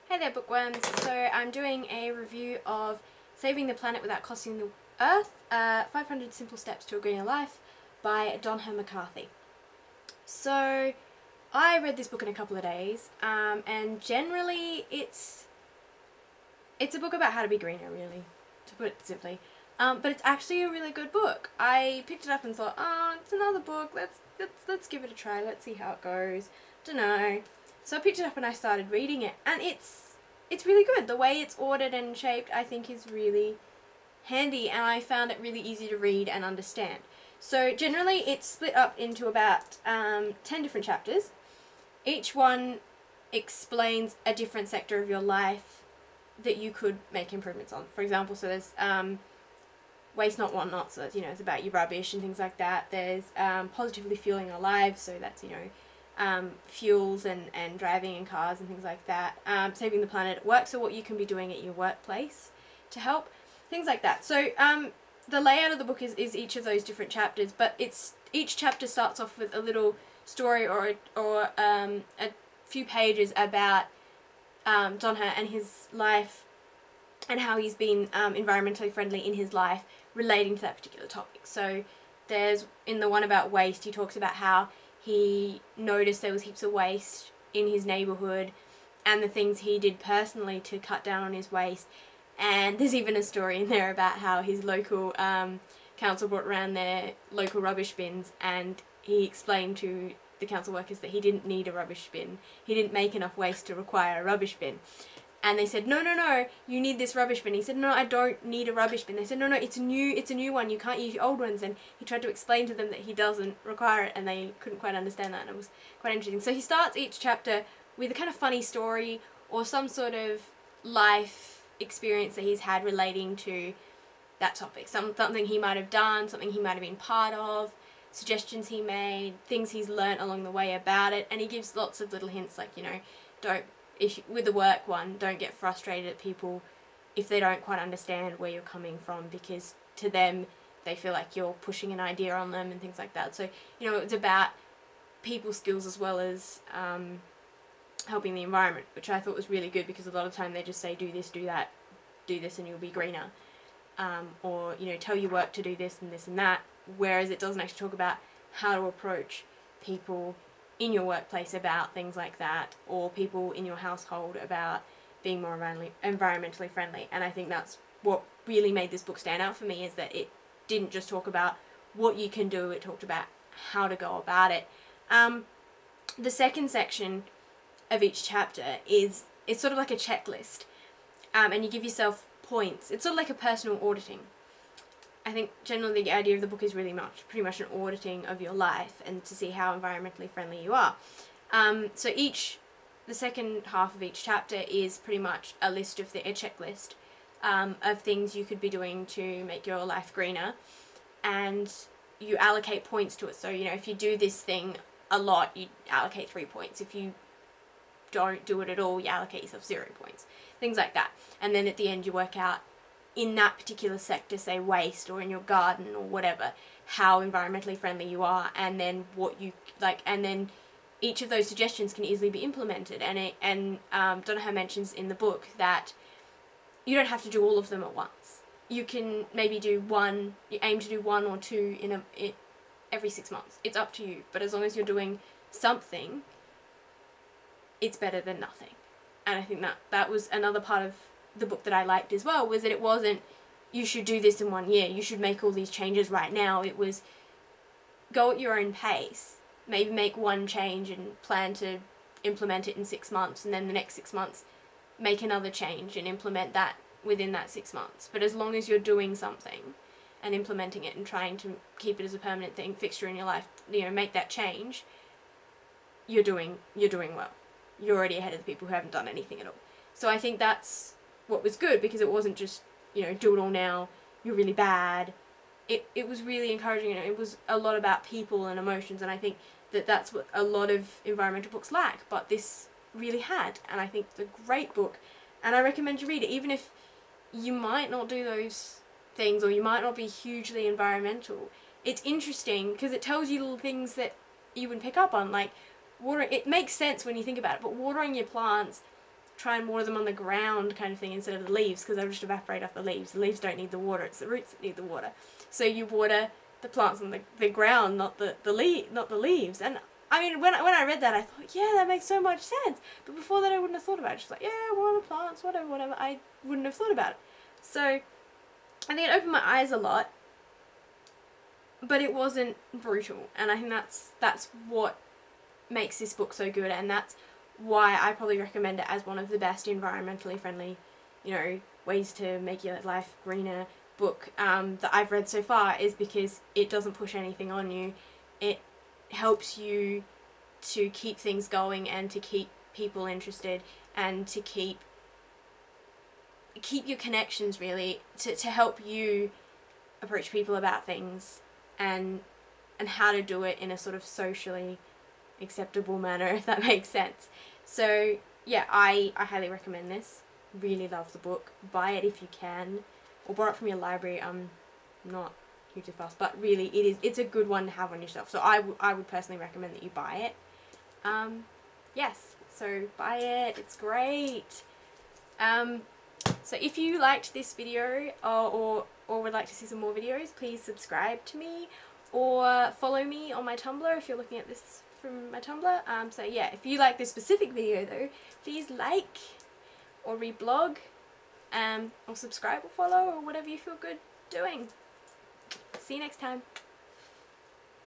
Hey there bookworms, so I'm doing a review of Saving the Planet Without Costing the Earth, 500 Simple Steps to a Greener Life by Donna McCarthy. So I read this book in a couple of days, and generally it's a book about how to be greener, really, to put it simply. But it's actually a really good book. I picked it up and thought, oh, it's another book, let's give it a try, let's see how it goes. Dunno. So I picked it up and I started reading it, and it's really good. The way it's ordered and shaped, I think, is really handy, and I found it really easy to read and understand. So generally it's split up into about 10 different chapters. Each one explains a different sector of your life that you could make improvements on. For example, so there's waste not, want not, so that's, it's about your rubbish and things like that. There's positively fueling our lives, so that's, fuels and driving in cars and things like that. Saving the planet at work, so what you can be doing at your workplace to help, things like that. So the layout of the book is each of those different chapters, but each chapter starts off with a little story or a few pages about Donna and his life and how he's been environmentally friendly in his life relating to that particular topic. So there's, in the one about waste, he talks about how he noticed there was heaps of waste in his neighbourhood and the things he did personally to cut down on his waste. And there's even a story in there about how his local council brought around their local rubbish bins, and he explained to the council workers that he didn't need a rubbish bin. He didn't make enough waste to require a rubbish bin. And they said, no, you need this rubbish bin. He said, no, I don't need a rubbish bin. They said, no, it's a new one. You can't use your old ones. And he tried to explain to them that he doesn't require it, and they couldn't quite understand that, and it was quite interesting. So he starts each chapter with a kind of funny story or some sort of life experience that he's had relating to that topic. Something he might have done, something he might have been part of, suggestions he made, things he's learnt along the way about it, and he gives lots of little hints like, with the work one, don't get frustrated at people if they don't quite understand where you're coming from, because to them they feel like you're pushing an idea on them and things like that. So, it's about people skills as well as helping the environment, which I thought was really good, because a lot of the time they just say do this, do that, do this and you'll be greener. Or, tell your work to do this and that, whereas it doesn't actually talk about how to approach people in your workplace about things like that, or people in your household about being more environmentally friendly. And I think that's what really made this book stand out for me, is that it didn't just talk about what you can do, it talked about how to go about it. The second section of each chapter it's sort of like a checklist, and you give yourself points. It's sort of like a personal auditing. I think generally the idea of the book is pretty much an auditing of your life and to see how environmentally friendly you are. So the second half of each chapter is pretty much a list of a checklist of things you could be doing to make your life greener, and you allocate points to it. So, if you do this thing a lot, you allocate 3 points. If you don't do it at all, you allocate yourself 0 points. Things like that. And then at the end you work out, in that particular sector, say waste, or in your garden or whatever, how environmentally friendly you are, and then what you like, and then each of those suggestions can easily be implemented. And Donna mentions in the book that you don't have to do all of them at once. You can maybe you aim to do 1 or 2 every 6 months. It's up to you, but as long as you're doing something, it's better than nothing. And I think that was another part of the book that I liked as well, was that it wasn't, you should do this in 1 year, you should make all these changes right now. It was, go at your own pace, maybe make one change and plan to implement it in 6 months, and then the next 6 months make another change and implement that within that 6 months. But as long as you're doing something and implementing it and trying to keep it as a permanent fixture in your life, make that change, you're doing well. You're already ahead of the people who haven't done anything at all. So I think that's what was good, because it wasn't just, do it all now, you're really bad. It was really encouraging, it was a lot about people and emotions, and I think that's what a lot of environmental books lack, but this really had, and I think it's a great book, and I recommend you read it, even if you might not do those things, or you might not be hugely environmental. It's interesting, because it tells you little things that you would pick up on, like water. It makes sense when you think about it, but watering your plants try and water them on the ground kind of thing instead of the leaves, because they'll just evaporate off the leaves. The leaves don't need the water, it's the roots that need the water. So you water the plants on the ground, not the leaves. And I mean, when I read that, I thought, yeah, that makes so much sense. But before that, I wouldn't have thought about it. Just like, yeah, water plants, whatever. I wouldn't have thought about it. So I think it opened my eyes a lot, but it wasn't brutal. And I think that's what makes this book so good, and that's why I probably recommend it as one of the best environmentally friendly, you know, ways to make your life greener book that I've read so far, is because it doesn't push anything on you. It helps you to keep things going and to keep people interested and to keep your connections, really, to help you approach people about things and how to do it in a sort of socially acceptable manner, if that makes sense. So yeah, I highly recommend this. Really love the book. Buy it if you can, or borrow it from your library. I'm not hugely fast, but really it's a good one to have on yourself. So I would personally recommend that you buy it. Yes, so buy it. It's great. So if you liked this video or would like to see some more videos, please subscribe to me or follow me on my Tumblr if you're looking at this from my Tumblr. So yeah, if you like this specific video though, please like or reblog, or subscribe or follow or whatever you feel good doing. See you next time.